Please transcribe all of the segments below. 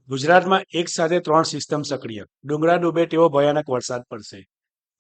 ગુજરાતમાં એક સાથે 3 સિસ્ટમ સક્રિય. ડુંગરા ડૂબે તેવો ભયાનક વરસાદ પડશે.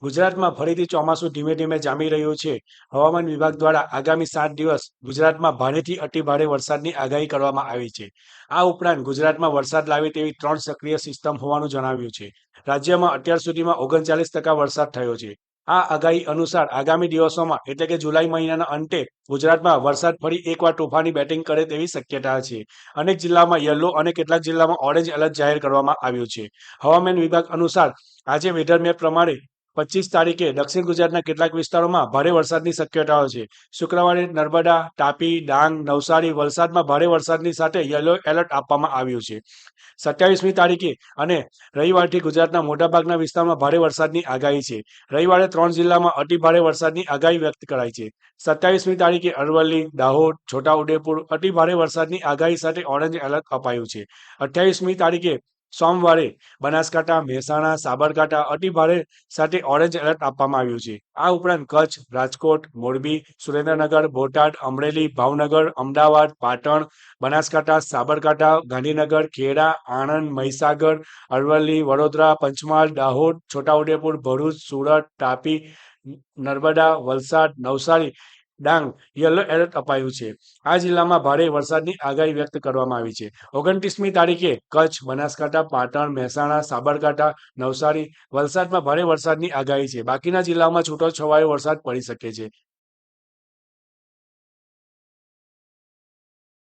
ગુજરાતમાં ફરીથી ચોમાસું ધીમે ધીમે જામી રહ્યું છે. હવામાન વિભાગ દ્વારા આગામી 7 દિવસ ગુજરાતમાં ભારેથી અતિભારે વરસાદની આગાહી કરવામાં આવી છે. આ ઉપરાંત ગુજરાતમાં વરસાદ લાવે તેવી 3 સક્રિય સિસ્ટમ હોવાનું જણાવ્યું છે. રાજ્યમાં અત્યાર સુધીમાં 39% વરસાદ થયો છે. આ આગાહી અનુસાર આગામી દિવસોમાં એટલે કે જુલાઈ મહિનાના અંતે ગુજરાતમાં વરસાદ ફરી એકવાર તોફાની બેટિંગ કરે તેવી શક્યતા છે. અનેક જિલ્લામાં યલો અને કેટલાક જિલ્લામાં ઓરેન્જ એલર્ટ જાહેર કરવામાં આવ્યું છે. હવામાન વિભાગ અનુસાર આજે વેધર મેપ પ્રમાણે 25 તારીખે દક્ષિણ ગુજરાતના કેટલાક વિસ્તારોમાં ભારે વરસાદની શક્યતાઓ છે. શુક્રવારે નર્મદા, તાપી, ડાંગ, નવસારી, વલસાડમાં ભારે વરસાદની સાથે યલો એલર્ટ આપવામાં આવ્યું છે. 27મી તારીખે અને રવિવારથી ગુજરાતના મોટાભાગના વિસ્તારમાં ભારે વરસાદની આગાહી છે. રવિવારે 3 જિલ્લામાં અતિભારે વરસાદની આગાહી વ્યક્ત કરાઈ છે. 27મી તારીખે અરવલ્લી, દાહોદ, છોટાઉદેપુર અતિભારે વરસાદની આગાહી સાથે ઓરેન્જ એલર્ટ અપાયું છે. 28મી તારીખે સોમવારે બનાસકાંઠા, મહેસાણા, સાબરકાંઠા અતિભારે સાથે ઓરેન્જ એલર્ટ આપવામાં આવ્યું છે. આ ઉપરાંત કચ્છ, રાજકોટ, મોરબી, સુરેન્દ્રનગર, બોટાદ, અમરેલી, ભાવનગર, અમદાવાદ, પાટણ, બનાસકાંઠા, સાબરકાંઠા, ગાંધીનગર, ખેડા, આણંદ, મહીસાગર, અરવલ્લી, વડોદરા, પંચમહાલ, દાહોદ, છોટાઉદેપુર, ભરૂચ, સુરત, તાપી, નર્મદા, વલસાડ, નવસારી, ડાંગ યલો એલર્ટ અપાયું છે. આ જિલ્લામાં ભારે વરસાદની આગાહી વ્યક્ત કરવામાં આવી છે. 29મી તારીખે કચ્છ, બનાસકાંઠા, પાટણ, મહેસાણા, સાબરકાંઠા, નવસારી, વલસાડમાં ભારે વરસાદની આગાહી છે. બાકીના જિલ્લાઓમાં છૂટોછવાયો વરસાદ પડી શકે છે.